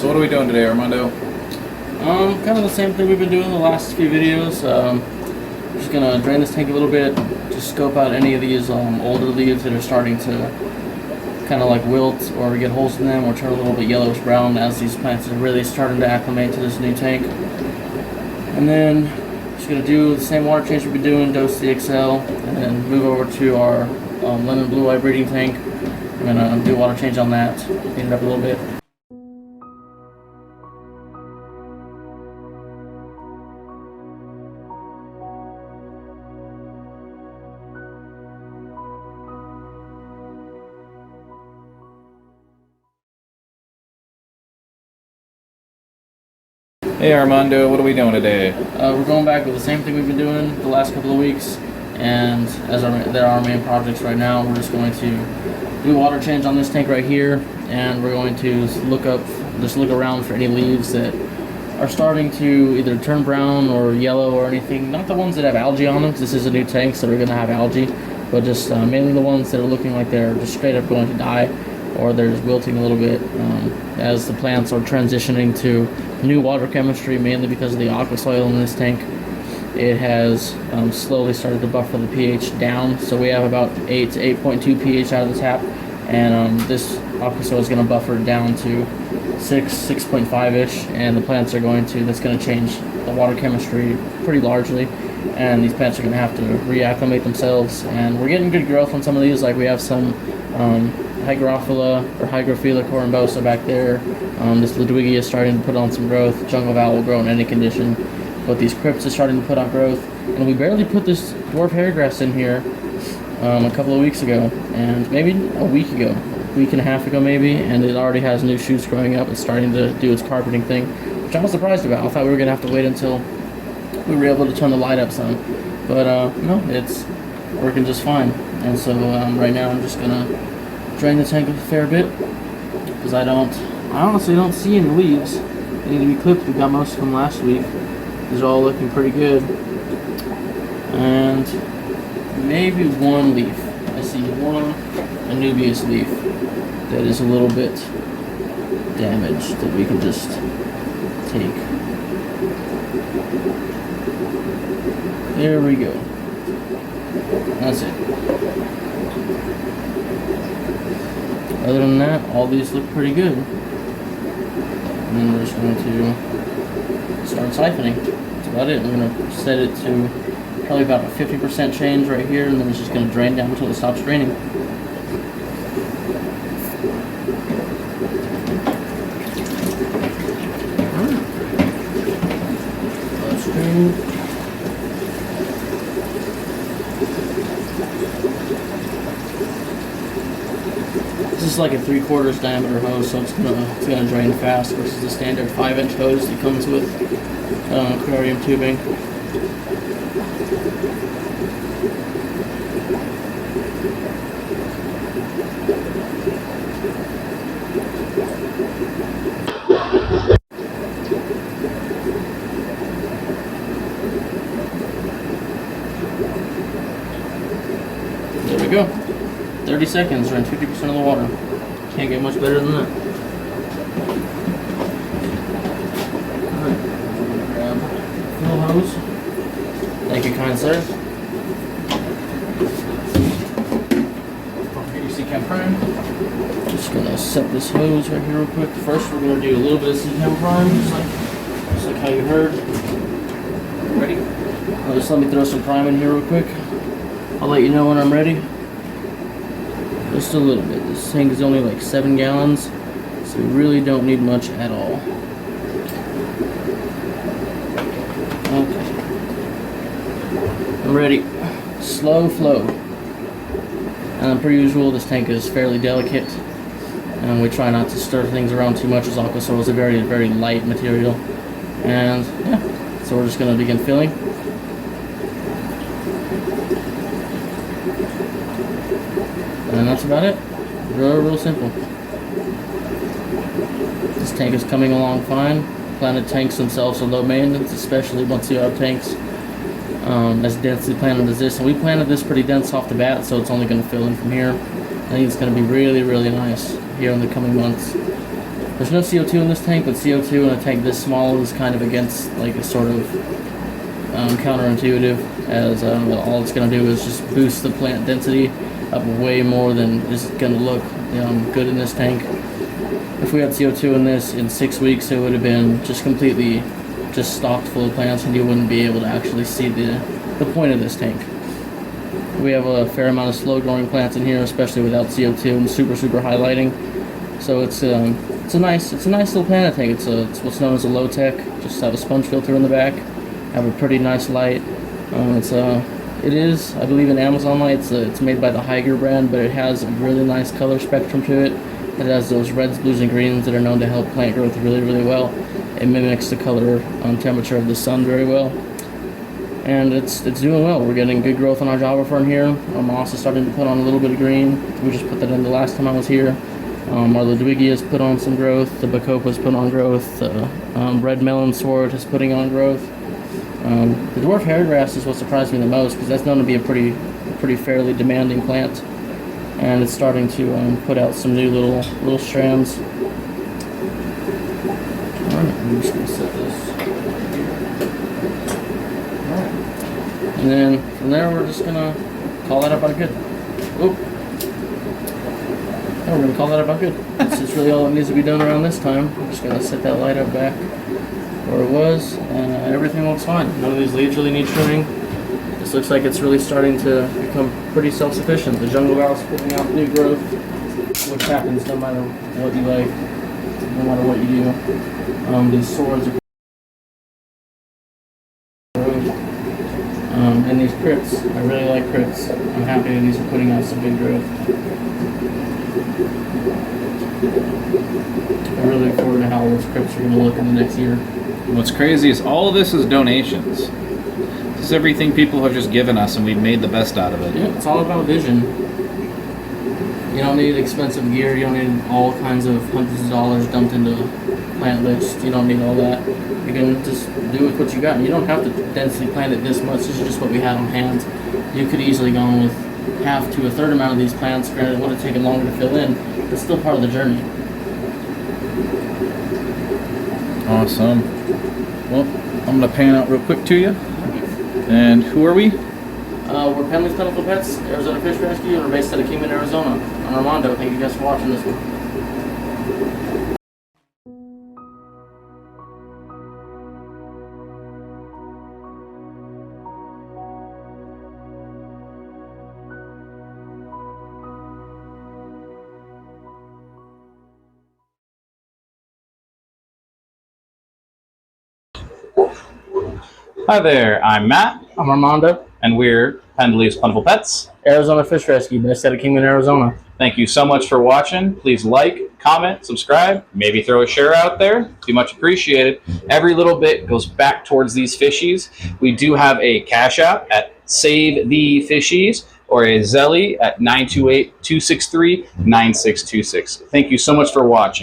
So what are we doing today, Armando? Kind of the same thing we've been doing the last few videos. Just gonna drain this tank a little bit, just scope out any of these older leaves that are starting to kind of like wilt or get holes in them or turn a little bit yellowish brown as these plants are really starting to acclimate to this new tank. And then just gonna do the same water change we've been doing, dose the XL, and then move over to our lemon blue eye breeding tank. I'm gonna do a water change on that, clean it up a little bit. Hey Armando, what are we doing today? We're going back with the same thing we've been doing the last couple of weeks, and as they're our main projects right now, we're just going to do a water change on this tank right here, and we're going to look around for any leaves that are starting to either turn brown or yellow or anything. Not the ones that have algae on them, because this is a new tank, so they're going to have algae, but just mainly the ones that are looking like they're just straight up going to die, or they're just wilting a little bit as the plants are transitioning to new water chemistry, mainly because of the aqua soil in this tank. It has slowly started to buffer the pH down, so we have about 8 to 8.2 pH out of the tap, and this aqua soil is going to buffer it down to 6.5-ish, and the plants are that's going to change the water chemistry pretty largely, and these plants are going to have to reacclimate themselves. And we're getting good growth on some of these, like we have some Hygrophila corymbosa back there. This Ludwigia is starting to put on some growth. Jungle Val will grow in any condition, but these crypts are starting to put on growth. And we barely put this dwarf hairgrass in here a couple of weeks ago, and maybe a week and a half ago maybe, and it already has new shoots growing up. It's starting to do its carpeting thing, which I was surprised about. I thought we were gonna have to wait until we were able to turn the light up some, but no, it's working just fine. And so right now I'm just gonna drain the tank a fair bit, because I honestly don't see any leaves. They need to be clipped. We got most of them last week. These are all looking pretty good. And maybe one leaf. I see one Anubias leaf that is a little bit damaged that we can just take. There we go. That's it. Other than that, all these look pretty good. And then we're just going to start siphoning. That's about it. I'm going to set it to probably about a 50% change right here, and then it's just going to drain down until it stops draining. Let's drain. This is like a 3/4 diameter hose, so it's gonna drain fast versus the standard 5-inch hose that comes with aquarium tubing. There we go. 30 seconds, around 50% of the water. Can't get much better than that. Alright, grab fill hose. Thank you, kind sir. C-Chem Prime. Just gonna set this hose right here real quick. First, we're gonna do a little bit of C-Chem Prime, just like how you heard. Ready? Just let me throw some prime in here real quick. I'll let you know when I'm ready. Just a little bit. This tank is only like 7 gallons, so we really don't need much at all. Okay. I'm ready. Slow flow. Per usual, this tank is fairly delicate, and we try not to stir things around too much, as aqua soil is a very, very light material. And yeah, so we're just going to begin filling. And that's about it. Real simple. This tank is coming along fine. Planted tanks themselves are low maintenance, especially once you have tanks as densely planted as this. And we planted this pretty dense off the bat, so it's only going to fill in from here. I think it's going to be really, really nice here in the coming months. There's no CO2 in this tank, but CO2 in a tank this small is kind of against, like, a sort of counterintuitive, as all it's going to do is just boost the plant density up way more than is going to look good in this tank. If we had CO2 in this in 6 weeks, it would have been just completely just stocked full of plants, and you wouldn't be able to actually see the point of this tank. We have a fair amount of slow growing plants in here, especially without CO2 and super high lighting. So it's a nice little plant tank. It's what's known as a low tech. Just have a sponge filter in the back, have a pretty nice light. It is, I believe, an Amazon light. It's made by the Higer brand, but it has a really nice color spectrum to it. It has those reds, blues, and greens that are known to help plant growth really well. It mimics the color temperature of the sun very well, and it's doing well. We're getting good growth on our Java fern here. Our moss is starting to put on a little bit of green. We just put that in the last time I was here. Our Ludwigia has put on some growth. The Bacopa's put on growth. Red melon sword is putting on growth. The dwarf hairgrass is what surprised me the most, because that's known to be a pretty fairly demanding plant, and it's starting to put out some new little strands. Alright, I'm just going to set this. Alright. And then from there we're just going to call that about good. Oop. Yeah, we're going to call that about good. That's really all that needs to be done around this time. I'm just going to set that light up back where it was, and everything looks fine. None of these leaves really need trimming. This looks like it's really starting to become pretty self-sufficient. The jungle grouse putting out new growth, which happens no matter what you like, no matter what you do. These swords are and these crypts, I really like crypts. I'm happy that these are putting out some good growth. I really look forward to how those crypts are going to look in the next year. What's crazy is all of this is donations. This is everything people have just given us, and we've made the best out of it. Yeah, it's all about vision. You don't need expensive gear. You don't need all kinds of hundreds of dollars dumped into plant lists. You don't need all that. You can just do with what you got. And you don't have to densely plant it this much. This is just what we had on hand. You could easily go on with half to a third amount of these plants. Granted, it would have taken longer to fill in. It's still part of the journey. Awesome. Well, I'm going to pan out real quick to you. And who are we? We're Pendley's Plentiful Pets, Arizona Fish Rescue, and we're based out of Kingman, Arizona. I'm Armando. Thank you guys for watching this one. Hi there, I'm Matt, I'm Armando, and we're Pendley's Plentiful Pets. Arizona Fish Rescue, based out of Kingman, Arizona. Thank you so much for watching. Please like, comment, subscribe, maybe throw a share out there. Be much appreciated. Every little bit goes back towards these fishies. We do have a Cash App at Save the Fishies, or a Zelly at 928-263-9626. Thank you so much for watching.